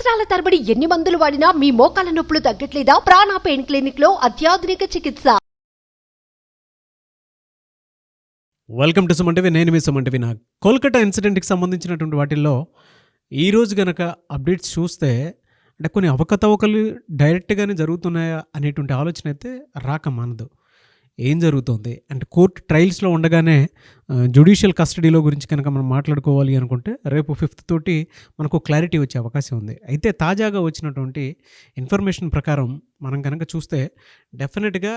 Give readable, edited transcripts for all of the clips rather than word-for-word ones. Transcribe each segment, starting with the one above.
సంవత్సరాల తరబడి ఎన్ని మందులు వాడినా మీ మోకాల నొప్పులు తగ్గట్లేదా? ప్రాణ పెయిన్ క్లినిక్ లో అత్యాధునిక చికిత్స. వెల్కమ్ టు సుమంటివి. నేను మీ సుమంటివి. నా కోల్కతా ఇన్సిడెంట్కి సంబంధించినటువంటి వాటిల్లో ఈరోజు గనక అప్డేట్స్ చూస్తే అంటే కొన్ని అవకతవకలు డైరెక్ట్గానే జరుగుతున్నాయా అనేటువంటి ఆలోచన అయితే రాక మానదు. ఏం జరుగుతుంది అంటే కోర్టు ట్రయల్స్లో ఉండగానే జ్యుడిషియల్ కస్టడీలో గురించి కనుక మనం మాట్లాడుకోవాలి అనుకుంటే రేపు 5th తోటి మనకు క్లారిటీ వచ్చే అవకాశం ఉంది. అయితే తాజాగా వచ్చినటువంటి ఇన్ఫర్మేషన్ ప్రకారం మనం కనుక చూస్తే డెఫినెట్గా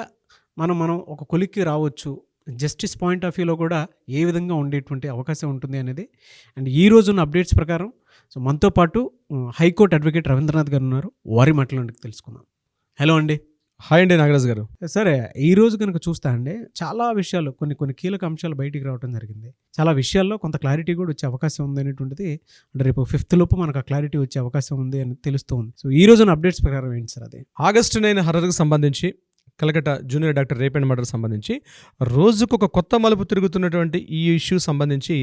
మనం ఒక కొలిక్కి రావచ్చు. జస్టిస్ పాయింట్ ఆఫ్ వ్యూలో కూడా ఏ విధంగా ఉండేటువంటి అవకాశం ఉంటుంది అనేది అండ్ ఈ రోజున్న అప్డేట్స్ ప్రకారం సో మనతో పాటు హైకోర్టు అడ్వకేట్ రవీంద్రనాథ్ గారు ఉన్నారు. వారి మాటలు తెలుసుకుందాం. హలో అండి. హాయ్ అండి నాగరాజు గారు. సరే, ఈ రోజు కనుక చూస్తా అండి చాలా విషయాలు కొన్ని కీలక అంశాలు బయటికి రావడం జరిగింది. చాలా విషయాల్లో కొంత క్లారిటీ కూడా వచ్చే అవకాశం ఉంది అనేటువంటిది అంటే రేపు 5th లోపు మనకు ఆ క్లారిటీ వచ్చే అవకాశం ఉంది అని తెలుస్తుంది. సో ఈ రోజున అప్డేట్స్ ప్రకారం ఏంటి సార్? అది August 9 హర్రర్కి సంబంధించి Calcutta junior doctor rape and murder సంబంధించి రోజుకు ఒక కొత్త మలుపు తిరుగుతున్నటువంటి ఈ ఇష్యూ సంబంధించి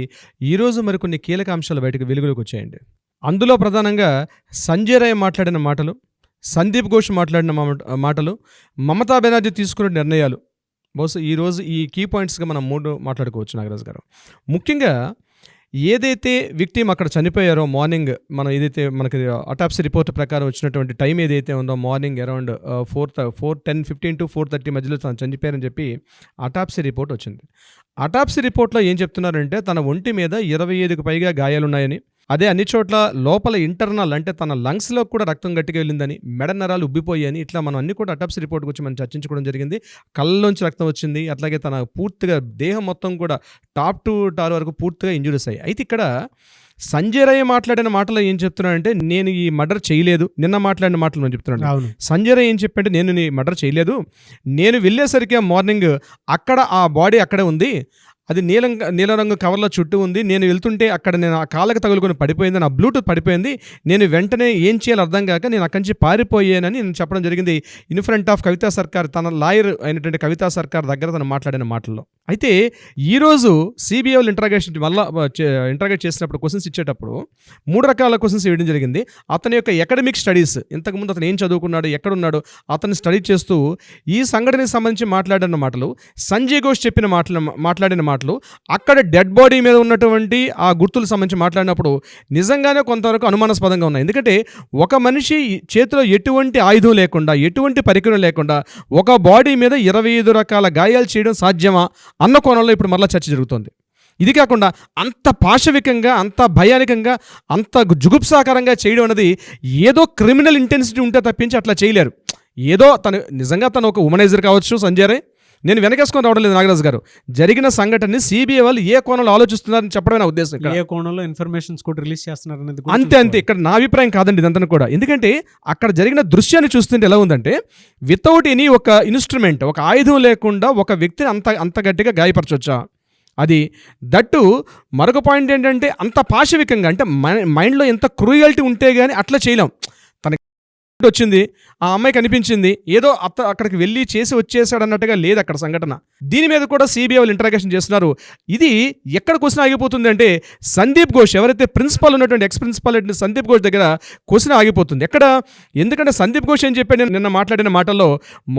ఈరోజు మరికొన్ని కీలక అంశాలు బయటకు వెలుగులోకి వచ్చాయండి. అందులో ప్రధానంగా సంజయ్ రాయ్ మాట్లాడిన మాటలు, సందీప్ ఘోష్ మాట్లాడిన మాటలు, మమతా బెనర్జీ తీసుకున్న నిర్ణయాలు, బహుశా ఈరోజు ఈ కీ పాయింట్స్గా మనం 3 మాట్లాడుకోవచ్చు నాగరాజు గారు. ముఖ్యంగా ఏదైతే విక్టిమ్ అక్కడ చనిపోయారో మార్నింగ్ మనం ఏదైతే మనకి అటాప్సీ రిపోర్ట్ ప్రకారం వచ్చినటువంటి టైం ఏదైతే ఉందో మార్నింగ్ అరౌండ్ 4:10-15 to 4:30 మధ్యలో తను చనిపోయారని చెప్పి అటాప్సీ రిపోర్ట్ వచ్చింది. అటాప్సీ రిపోర్ట్లో ఏం చెప్తున్నారంటే తన ఒంటి మీద 25కు పైగా గాయాలున్నాయని, అదే అన్ని చోట్ల లోపల ఇంటర్నల్ అంటే తన లంగ్స్లో కూడా రక్తం గట్టిగా వెళ్ళిందని, మెడ నరాలు ఉబ్బిపోయాయని, ఇట్లా మనం అన్ని కూడా అటాప్సీ రిపోర్ట్ గురించి మనం చర్చించుకోవడం జరిగింది. కళ్ళలోంచి రక్తం వచ్చింది, అట్లాగే తన పూర్తిగా దేహం మొత్తం కూడా టాప్ టు టార్ వరకు పూర్తిగా ఇంజురీస్ అయ్యాయి. అయితే ఇక్కడ సంజయ్ రాయ్ మాట్లాడిన మాటలో ఏం చెప్తున్నాడంటే నేను ఈ మర్డర్ చేయలేదు. నిన్న మాట్లాడిన మాటలు నేను చెప్తున్నాను. సంజయ్ రాయ్ ఏం చెప్పంటే నేను నీ మర్డర్ చేయలేదు, నేను వెళ్ళేసరికి మార్నింగ్ అక్కడ ఆ బాడీ అక్కడే ఉంది, అది నీల రంగు కవర్లో చుట్టూ ఉంది, నేను వెళ్తుంటే అక్కడ నేను ఆ కాళ్ళకి తగులుకొని పడిపోయింది, నా బ్లూటూత్ పడిపోయింది, నేను వెంటనే ఏం చేయాలో అర్థం కాక నేను అక్కడి నుంచి పారిపోయానని నేను చెప్పడం జరిగింది ఇన్ ఫ్రంట్ ఆఫ్ కవితా సర్కార్, తన లాయర్ అయినటువంటి కవితా సర్కార్ దగ్గర తను మాట్లాడిన మాటల్లో. అయితే ఈరోజు సిబిఐ వాళ్ళు ఇంటరాగేట్ చేసినప్పుడు క్వశ్చన్స్ ఇచ్చేటప్పుడు 3 రకాల క్వశ్చన్స్ ఇవ్వడం జరిగింది. అతని యొక్క అకాడమిక్ స్టడీస్, ఇంతకుముందు అతను ఏం చదువుకున్నాడు, ఎక్కడున్నాడు, అతను స్టడీ చేస్తూ ఈ సంఘటనకి సంబంధించి మాట్లాడిన మాటలు, సంజయ్ ఘోష్ చెప్పిన మాట్లాడిన మాటలు, అక్కడ డెడ్ బాడీ మీద ఉన్నటువంటి ఆ గుర్తులకు సంబంధించి మాట్లాడినప్పుడు నిజంగానే కొంతవరకు అనుమానాస్పదంగా ఉన్నాయి. ఎందుకంటే ఒక మనిషి చేతిలో ఎటువంటి ఆయుధం లేకుండా, ఎటువంటి పరికరం లేకుండా ఒక బాడీ మీద 25 రకాల గాయాలు చేయడం సాధ్యమా అన్న కోణంలో ఇప్పుడు మరలా చర్చ జరుగుతుంది. ఇది కాకుండా అంత పాశవికంగా, అంత భయానకంగా, అంత జుగుప్సాకరంగా చేయడం అనేది ఏదో క్రిమినల్ ఇంటెన్సిటీ ఉంటే తప్పించి అట్లా చేయలేరు. ఏదో నిజంగా తను ఒక ఉమనైజర్ కావచ్చు సంజయ్ రాయ్. నేను వెనకేసుకొని రావడం లేదు నాగరాజు గారు. జరిగిన సంఘటనని సిబిఐ వాళ్ళు ఏ కోణంలో ఆలోచిస్తున్నారని చెప్పడమే నా ఉద్దేశం. ఏ కోణంలో ఇన్ఫర్మేషన్స్ కూడా రిలీజ్ చేస్తున్నారనేది అంతే. ఇక్కడ నా అభిప్రాయం కాదండి ఇదంతా కూడా. ఎందుకంటే అక్కడ జరిగిన దృశ్యాన్ని చూస్తుంటే ఎలా ఉందంటే వితౌట్ ఎనీ ఒక ఇన్స్ట్రుమెంట్, ఒక ఆయుధం లేకుండా ఒక వ్యక్తిని అంత గట్టిగా గాయపరచవచ్చా? అది దట్టు మరొక పాయింట్ ఏంటంటే అంత పాశవికంగా, అంటే మైండ్లో ఎంత క్రూయల్టీ ఉంటే కానీ అట్లా చేయలేం. వచ్చింది, ఆ అమ్మాయి కనిపించింది, ఏదో అక్కడికి వెళ్ళి చేసి వచ్చేసాడు అన్నట్టుగా లేదు అక్కడ సంఘటన. దీని మీద కూడా సిబిఐ వాళ్ళు ఇంటరాగేషన్ చేస్తున్నారు. ఇది ఎక్కడ క్వశ్చన్ ఆగిపోతుంది అంటే సందీప్ ఘోష్, ఎవరైతే ప్రిన్సిపాల్ ఉన్నటువంటి ఎక్స్ ప్రిన్సిపాల్ సందీప్ ఘోష్ దగ్గర క్వశ్చన్ ఆగిపోతుంది. ఎక్కడ? ఎందుకంటే సందీప్ ఘోష్ ఏం చెప్పాడు నిన్న మాట్లాడిన మాటల్లో,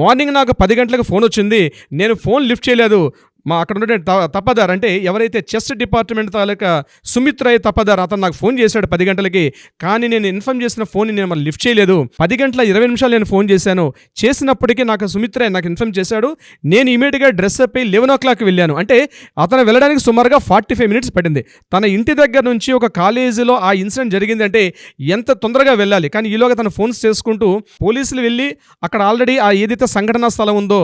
మార్నింగ్ నాకు 10 గంటలకు ఫోన్ వచ్చింది, నేను ఫోన్ లిఫ్ట్ చేయలేదు. అక్కడ ఉండే తప్పదార్ అంటే ఎవరైతే చెస్ డిపార్ట్మెంట్ తాలూకా సుమిత్ రాయ్ తప్పదార్, అతను నాకు ఫోన్ చేశాడు 10 గంటలకి, కానీ నేను ఇన్ఫార్మ్ చేసిన ఫోన్ నేను మళ్ళీ లిఫ్ట్ చేయలేదు. 10:20 నేను ఫోన్ చేసినప్పటికీ నాకు సుమిత్ రాయ్ నాకు ఇన్ఫార్మ్ చేశాడు. నేను ఇమీడియట్గా డ్రెస్ అప్ అయ్యి 11 o'clock వెళ్ళాను. అంటే అతను వెళ్ళడానికి సుమారుగా 45 minutes పట్టింది. తన ఇంటి దగ్గర నుంచి ఒక కాలేజీలో ఆ ఇన్సిడెంట్ జరిగిందంటే ఎంత తొందరగా వెళ్ళాలి. కానీ ఈలోగా తన ఫోన్స్ చేసుకుంటూ పోలీసులు వెళ్ళి అక్కడ ఆల్రెడీ ఆ ఏదైతే సంఘటనా స్థలం ఉందో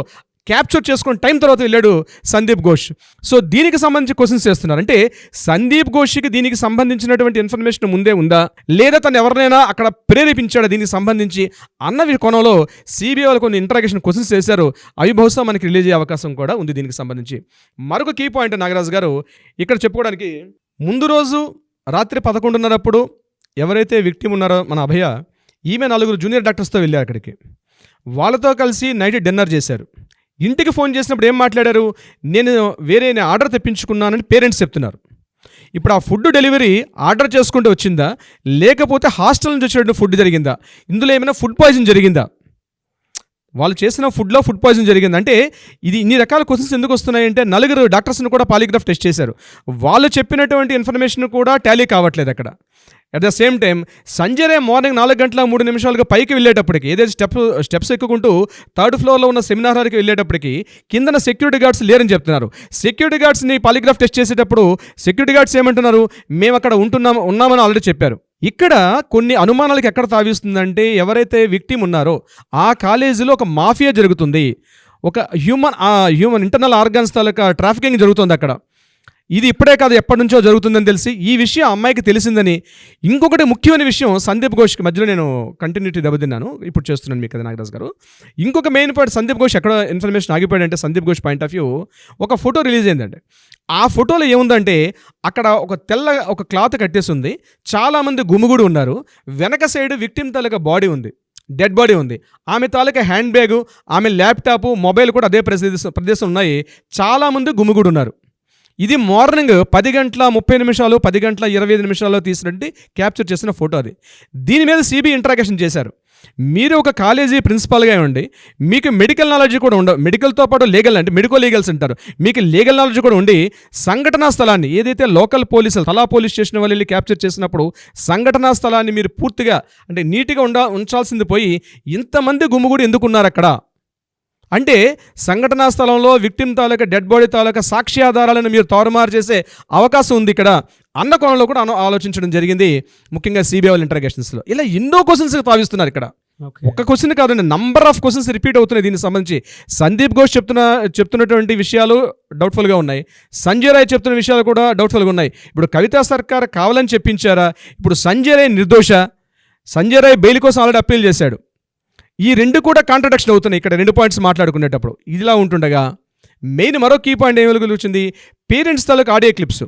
క్యాప్చర్ చేసుకుని టైం తర్వాత వెళ్ళాడు సందీప్ ఘోష్. సో దీనికి సంబంధించి క్వశ్చన్స్ చేస్తున్నారు. అంటే సందీప్ ఘోష్కి దీనికి సంబంధించినటువంటి ఇన్ఫర్మేషన్ ముందే ఉందా, లేదా తను ఎవరినైనా అక్కడ ప్రేరేపించాడా దీనికి సంబంధించి అన్న కోణంలో సిబిఐ వాళ్ళు కొన్ని ఇంటరాగేషన్ క్వశ్చన్స్ చేశారు. అవి బహుశా మనకి రిలీజ్ అయ్యే అవకాశం కూడా ఉంది దీనికి సంబంధించి. మరొక కీ పాయింట్ నాగరాజు గారు ఇక్కడ చెప్పుకోవడానికి, ముందు రోజు రాత్రి 11:30 ఎవరైతే విక్టిమ్ ఉన్నారో మన అభయ, ఈమె 4 జూనియర్ డాక్టర్స్తో వెళ్ళారు అక్కడికి. వాళ్ళతో కలిసి నైట్ డిన్నర్ చేశారు. ఇంటికి ఫోన్ చేసినప్పుడు ఏం మాట్లాడారు, నేను వేరే ఆర్డర్ తెప్పించుకున్నానని పేరెంట్స్ చెప్తున్నారు. ఇప్పుడు ఆ ఫుడ్ డెలివరీ ఆర్డర్ చేసుకుంటూ వచ్చిందా, లేకపోతే హాస్టల్ నుంచి వచ్చేటువంటి ఫుడ్ జరిగిందా, ఇందులో ఏమైనా ఫుడ్ పాయిజన్ జరిగిందా, వాళ్ళు చేసిన ఫుడ్లో ఫుడ్ పాయిజన్ జరిగింది అంటే ఇది ఇన్ని రకాల క్వశ్చన్స్ ఎందుకు వస్తున్నాయంటే నలుగురు డాక్టర్స్ని కూడా పాలిగ్రాఫ్ టెస్ట్ చేశారు. వాళ్ళు చెప్పినటువంటి ఇన్ఫర్మేషన్ కూడా టాలీ కావట్లేదు అక్కడ. At the same time Sanjay ray morning 4:03 పైకి వెళ్ళేటప్పటికి ఏదైతే స్టెప్స్ ఎక్కుకుంటూ 3rd ఫ్లోర్లో ఉన్న సెమినార్ హాల్కి వెళ్ళేటప్పటికి కిందన సెక్యూరిటీ గార్డ్స్ లేరని చెప్తున్నారు. సెక్యూరిటీ గార్డ్స్ని పాలిగ్రాఫ్ టెస్ట్ చేసేటప్పుడు సెక్యూరిటీ గార్డ్స్ ఏమంటున్నారు, మేము అక్కడ ఉన్నామని ఆల్రెడీ చెప్పారు. ఇక్కడ కొన్ని అనుమానాలకు ఎక్కడ తావిస్తుందంటే ఎవరైతే విక్టిమ్ ఉన్నారో ఆ కాలేజీలో ఒక మాఫియా జరుగుతుంది, ఒక హ్యూమన్ ఇంటర్నల్ ఆర్గాన్స్ తాలూకా ట్రాఫికింగ్ జరుగుతుంది అక్కడ. ఇది ఇప్పుడే కాదు ఎప్పటి నుంచో జరుగుతుందని తెలిసి ఈ విషయం అమ్మాయికి తెలిసిందని. ఇంకొకటి ముఖ్యమైన విషయం, సందీప్ ఘోష్కి మధ్యలో నేను కంటిన్యూటీ దెబ్బతిన్నాను, ఇప్పుడు చేస్తున్నాను మీకు కదా నాగరాజ్ గారు. ఇంకొక మెయిన్ పాయింట్, సందీప్ ఘోష్ ఎక్కడ ఇన్ఫర్మేషన్ ఆగిపోయాడంటే Sandeep Ghosh point of view ఒక ఫోటో రిలీజ్ అయిందండి. ఆ ఫోటోలో ఏముందంటే అక్కడ ఒక క్లాత్ కట్టేసి ఉంది, చాలామంది గుమిగూడు ఉన్నారు, వెనక సైడ్ విక్టిమ్ తాలూకా బాడీ ఉంది, డెడ్ బాడీ ఉంది, ఆమె తాలూకా హ్యాండ్ బ్యాగు, ఆమె ల్యాప్టాప్, మొబైల్ కూడా అదే ప్రదేశం ఉన్నాయి, చాలామంది గుమిగూడు ఉన్నారు. ఇది మార్నింగ్ 10:30 10:25 తీసినట్టు క్యాప్చర్ చేసిన ఫోటో అది. దీని మీద సిబిఐ ఇంట్రాగేషన్ చేశారు. మీరు ఒక కాలేజీ ప్రిన్సిపాల్గా ఉండి మీకు మెడికల్ నాలెడ్జ్ కూడా ఉండవు, మెడికల్తో పాటు లీగల్ అంటే లీగల్స్ అంటారు, మీకు లీగల్ నాలెడ్జ్ కూడా ఉండి సంఘటనా స్థలాన్ని ఏదైతే లోకల్ పోలీసులు తలా పోలీస్ స్టేషన్ వాళ్ళు వెళ్ళి క్యాప్చర్ చేసినప్పుడు సంఘటనా స్థలాన్ని మీరు పూర్తిగా అంటే నీట్గా ఉంచాల్సింది పోయి ఇంతమంది గుమ్ముగూడి ఎందుకున్నారు అక్కడ అంటే సంఘటనా స్థలంలో విక్టిమ్ తాలూకా డెడ్ బాడీ తాలూకా సాక్షి ఆధారాలను మీరు తారుమారు చేసే అవకాశం ఉంది ఇక్కడ అన్న కోణంలో కూడా ఆలోచించడం జరిగింది, ముఖ్యంగా సిబిఐ ఇంటరాగేషన్స్లో. ఇలా ఎన్నో క్వశ్చన్స్ తావిస్తున్నారు ఇక్కడ. ఒక్క క్వశ్చన్ కాదండి, నంబర్ ఆఫ్ క్వశ్చన్స్ రిపీట్ అవుతున్నాయి దీనికి సంబంధించి. సందీప్ ఘోష్ చెప్తున్నటువంటి విషయాలు డౌట్ఫుల్గా ఉన్నాయి, సంజయ్ రాయ్ చెప్తున్న విషయాలు కూడా డౌట్ఫుల్గా ఉన్నాయి. ఇప్పుడు కవితా సర్కార్ కావాలని చెప్పించారా, ఇప్పుడు సంజయ్ రాయ్ నిర్దోష, సంజయ్ రాయ్ బెయిల్ కోసం ఆల్రెడీ అప్పీల్ చేశాడు. ఈ రెండు కూడా కాంట్రడిక్షన్ అవుతున్నాయి ఇక్కడ 2 పాయింట్స్ మాట్లాడుకునేటప్పుడు. ఇదిలా ఉంటుండగా మెయిన్ మరో కీ పాయింట్ ఏమి వెలుగులుచింది, పేరెంట్స్ తాలూకు ఆడియో క్లిప్స్.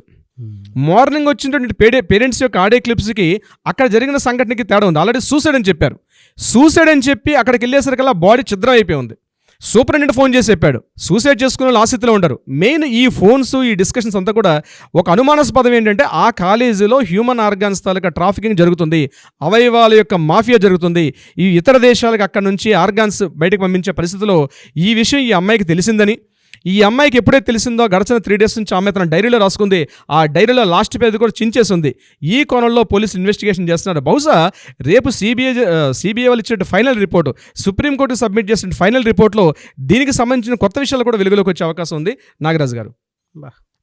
మార్నింగ్ వచ్చినటువంటి పేరెంట్స్ యొక్క ఆడియో క్లిప్స్కి అక్కడ జరిగిన సంఘటనకి తేడా ఉంది. ఆల్రెడీ సూసైడ్ అని చెప్పారు, సూసైడ్ అని చెప్పి అక్కడికి వెళ్ళేసరికల్లా బాడీ ఛిద్రం అయిపోయి ఉంది. సూపరింటెండెంట్ ఫోన్ చేసి చెప్పాడు సూసైడ్ చేసుకునే వాళ్ళు ఆసక్తిలో ఉండరు. మెయిన్ ఈ ఫోన్స్ ఈ డిస్కషన్స్ అంతా కూడా ఒక అనుమానాస్పదం ఏంటంటే ఆ కాలేజీలో హ్యూమన్ ఆర్గాన్స్ తాలూకా ట్రాఫికింగ్ జరుగుతుంది, అవయవాల యొక్క మాఫియా జరుగుతుంది, ఈ ఇతర దేశాలకు అక్కడ నుంచి ఆర్గాన్స్ బయటకు పంపించే పరిస్థితిలో ఈ విషయం ఈ అమ్మాయికి తెలిసిందని, ఈ అమ్మాయికి ఎప్పుడైతే తెలిసిందో గడిచిన 3 days నుంచి ఆమె తన డైరీలో రాసుకుంది, ఆ డైరీలో లాస్ట్ పేజ్ కూడా చించేసింది. ఈ కోణంలో పోలీసులు ఇన్వెస్టిగేషన్ చేస్తున్నారు. బహుశా రేపు సిబిఐ వాళ్ళు ఇచ్చే ఫైనల్ రిపోర్టు, సుప్రీంకోర్టు సబ్మిట్ చేసిన ఫైనల్ రిపోర్ట్లో దీనికి సంబంధించిన కొత్త విషయాలు కూడా వెలుగులోకి వచ్చే అవకాశం ఉంది. నాగరాజు గారు,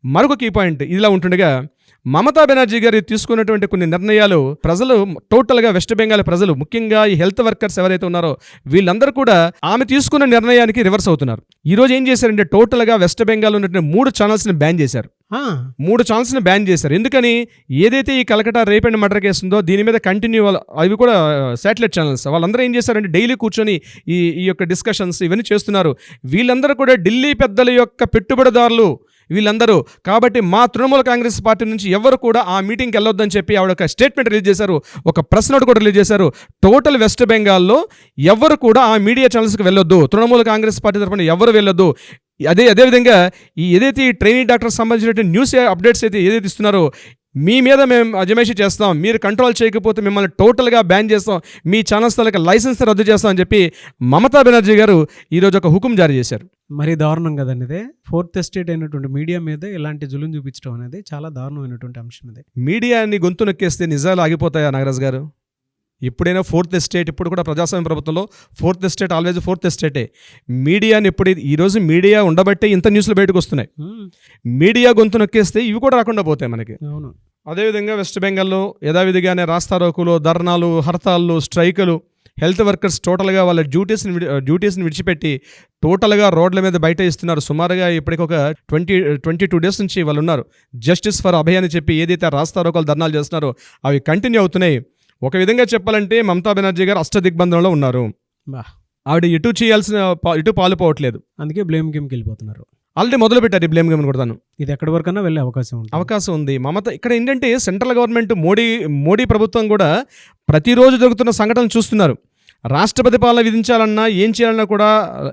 మరొక కీ పాయింట్ ఇదిలా ఉంటుండగా మమతా బెనర్జీ గారు తీసుకున్నటువంటి కొన్ని నిర్ణయాలు ప్రజలు టోటల్గా వెస్ట్ బెంగాల్ ప్రజలు ముఖ్యంగా ఈ హెల్త్ వర్కర్స్ ఎవరైతే ఉన్నారో వీళ్ళందరూ కూడా ఆమె తీసుకున్న నిర్ణయానికి రివర్స్ అవుతున్నారు. ఈ రోజు ఏం చేశారంటే టోటల్గా వెస్ట్ బెంగాల్ ఉన్నటువంటి 3 ఛానల్స్ని బ్యాన్ చేశారు. 3 ఛానల్స్ని బ్యాన్ చేశారు. ఎందుకని, ఏదైతే ఈ Kolkata rape and murder case ఉందో దీని మీద కంటిన్యూ అవి కూడా శాటిలైట్ ఛానల్స్ వాళ్ళందరూ ఏం చేశారంటే డైలీ కూర్చొని ఈ యొక్క డిస్కషన్స్ ఇవన్నీ చేస్తున్నారు. వీళ్ళందరూ కూడా ఢిల్లీ పెద్దల యొక్క పెట్టుబడిదారులు వీళ్ళందరూ. కాబట్టి మా తృణమూల కాంగ్రెస్ పార్టీ నుంచి ఎవరు కూడా ఆ మీటింగ్కి వెళ్ళొద్దని చెప్పి ఆవిడ ఒక స్టేట్మెంట్ రిలీజ్ చేశారు, ఒక ప్రెస్ నోట్ కూడా రిలీజ్ చేశారు. టోటల్ వెస్ట్ బెంగాల్లో ఎవరు కూడా ఆ మీడియా ఛానల్స్కి వెళ్ళొద్దు, తృణమూల కాంగ్రెస్ పార్టీ తరఫున ఎవరు వెళ్ళొద్దు. అదేవిధంగా ఏదైతే ఈ ట్రైనింగ్ డాక్టర్స్ సంబంధించిన న్యూస్ అప్డేట్స్ అయితే ఏదైతే ఇస్తున్నారో మీ మీద మేము అజమాయిషీ చేస్తాం, మీరు కంట్రోల్ చేయకపోతే మిమ్మల్ని టోటల్గా బ్యాన్ చేస్తాం, మీ ఛానల్స్ తాలూకా లైసెన్స్ రద్దు చేస్తాం అని చెప్పి మమతా బెనర్జీ గారు ఈరోజు ఒక హుకుం జారీ చేశారు. మరి దారుణం కదండి ఇదే. 4th ఎస్టేట్ అయినటువంటి మీడియా మీద ఇలాంటి జులుం చూపించడం అనేది చాలా దారుణమైనటువంటి అంశం ఇది. మీడియాని గొంతు నొక్కేస్తే నిజాలు ఆగిపోతాయా నాగరాజ్ గారు? ఎప్పుడైనా 4th ఎస్టేట్, ఇప్పుడు కూడా ప్రజాస్వామ్య ప్రభుత్వంలో 4th ఎస్టేట్ ఆల్వేజ్ 4th ఎస్టేటే. మీడియాని ఈరోజు మీడియా ఉండబట్టే ఇంత న్యూస్లు బయటకు వస్తున్నాయి. మీడియా గొంతు నొక్కేస్తే ఇవి కూడా రాకుండా పోతాయి మనకి. అవును. అదేవిధంగా వెస్ట్ బెంగాల్లో యథావిధిగానే రాస్తారోకులు, ధర్నాలు, హర్తాళ్ళు, స్ట్రైకులు, హెల్త్ వర్కర్స్ టోటల్గా వాళ్ళ డ్యూటీస్ని విడిచిపెట్టి టోటల్గా రోడ్ల మీద బయట ఇస్తున్నారు. సుమారుగా ఇప్పటికి ఒక 22 days నుంచి వాళ్ళు ఉన్నారు. జస్టిస్ ఫర్ అభయ్ అని చెప్పి ఏదైతే రాస్తారోకులు ధర్నాలు చేస్తున్నారో అవి కంటిన్యూ అవుతున్నాయి. ఒక విధంగా చెప్పాలంటే మమతా బెనర్జీ గారు అష్టదిగ్బంధంలో ఉన్నారు. ఆవిడ ఇటు పాలు పోవట్లేదు, అందుకే బ్లేమ్ గేమ్కి వెళ్ళిపోతున్నారు. ఆల్రెడీ మొదలు పెట్టారు ఈ బ్లేమ్ గేమ్ కూడా. ఇది ఎక్కడి వరకన్నా వెళ్ళే అవకాశం ఉంది. మమత ఇక్కడ ఏంటంటే సెంట్రల్ గవర్నమెంట్ మోడీ ప్రభుత్వం కూడా ప్రతిరోజు జరుగుతున్న సంఘటనలు చూస్తున్నారు. రాష్ట్రపతి పాలన విధించాలన్నా ఏం చేయాలన్నా కూడా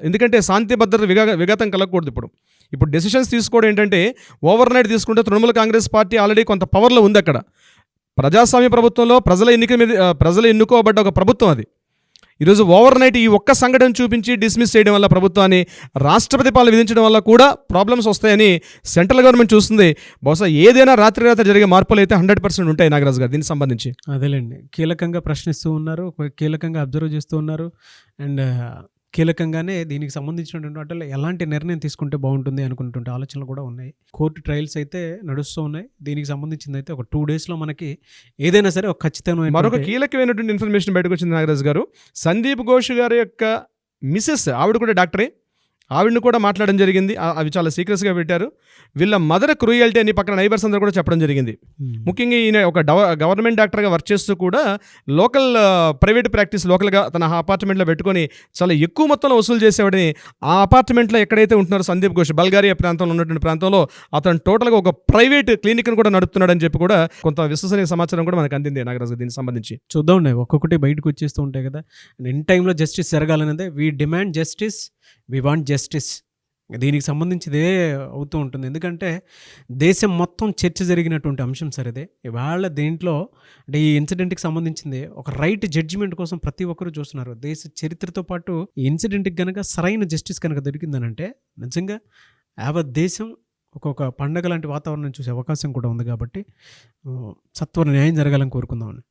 ఎందుకంటే శాంతి భద్రత విఘాతం కలగకూడదు. ఇప్పుడు డెసిషన్స్ తీసుకోవడం ఏంటంటే ఓవర్ నైట్ తీసుకుంటే తృణమూల కాంగ్రెస్ పార్టీ ఆల్రెడీ కొంత పవర్లో ఉంది. అక్కడ ప్రజాస్వామ్య ప్రభుత్వంలో ప్రజలు ఎన్నుకోబడ్డ ఒక ప్రభుత్వం అది. ఈరోజు ఓవర్ నైట్ ఈ ఒక్క సంఘటన చూపించి డిస్మిస్ చేయడం వల్ల ప్రభుత్వాన్ని రాష్ట్రపతి పాలన విధించడం వల్ల కూడా ప్రాబ్లమ్స్ వస్తాయని సెంట్రల్ గవర్నమెంట్ చూస్తుంది. బహుశా ఏదైనా రాత్రి జరిగే మార్పులు అయితే 100% ఉంటాయి నాగరాజు గారు దీనికి సంబంధించి. అదేలేండి, కీలకంగా ప్రశ్నిస్తూ ఉన్నారు, కీలకంగా అబ్జర్వ్ చేస్తూ ఉన్నారు. అండ్ కీలకంగానే దీనికి సంబంధించినటువంటి వాటిలో ఎలాంటి నిర్ణయం తీసుకుంటే బాగుంటుంది అనుకున్నటువంటి ఆలోచనలు కూడా ఉన్నాయి. కోర్టు ట్రయల్స్ అయితే నడుస్తూ ఉన్నాయి. దీనికి సంబంధించింది అయితే ఒక 2 daysలో మనకి ఏదైనా సరే ఒక ఖచ్చితమైన మరొక కీలకమైనటువంటి ఇన్ఫర్మేషన్ బయటకు వచ్చింది నాగరాజు గారు. సందీప్ ఘోష్ గారి యొక్క మిసెస్, ఆవిడ కూడా డాక్టరే, ఆవిడని కూడా మాట్లాడడం జరిగింది. అవి చాలా సీక్రెట్స్గా పెట్టారు. వీళ్ళ మదర్ క్రూయల్టీ అని పక్కన నైబర్స్ అందరూ కూడా చెప్పడం జరిగింది. ముఖ్యంగా ఈయన ఒక గవర్నమెంట్ డాక్టర్గా వర్క్ చేస్తూ కూడా లోకల్ ప్రైవేట్ ప్రాక్టీస్ లోకల్గా తన అపార్ట్మెంట్లో పెట్టుకొని చాలా ఎక్కువ మొత్తంలో వసూలు చేసేవాడిని. ఆ అపార్ట్మెంట్లో ఎక్కడైతే ఉంటున్నారో సందీప్ ఘోష్, బల్గారియా ప్రాంతంలో ఉన్నటువంటి ప్రాంతంలో అతను టోటల్గా ఒక ప్రైవేట్ క్లినిక్ని కూడా నడుపుతున్నాడని చెప్పి కూడా కొంత విశ్వసనీయ సమాచారం కూడా మనకు అందింది నాగరాజు. దీనికి సంబంధించి చూద్దాం, ఒక్కొక్కటి బయటకు వచ్చేస్తూ ఉంటాయి కదా. ఇన్ టైంలో జస్టిస్ జరగాలనేదే we demand justice, we want justice. దీనికి సంబంధించిదే అవుతూ ఉంటుంది. ఎందుకంటే దేశం మొత్తం చర్చ జరిగినటువంటి అంశం సార్ ఇదే. ఇవాళ దీంట్లో అంటే ఈ ఇన్సిడెంట్కి సంబంధించింది ఒక రైట్ జడ్జిమెంట్ కోసం ప్రతి ఒక్కరూ చూస్తున్నారు. దేశ చరిత్రతో పాటు ఈ ఇన్సిడెంట్కి కనుక సరైన జస్టిస్ కనుక దొరికిందనంటే నిజంగా యావత్ దేశం ఒక్కొక్క పండగ లాంటి వాతావరణం చూసే అవకాశం కూడా ఉంది. కాబట్టి సత్వర న్యాయం జరగాలని కోరుకుందామని.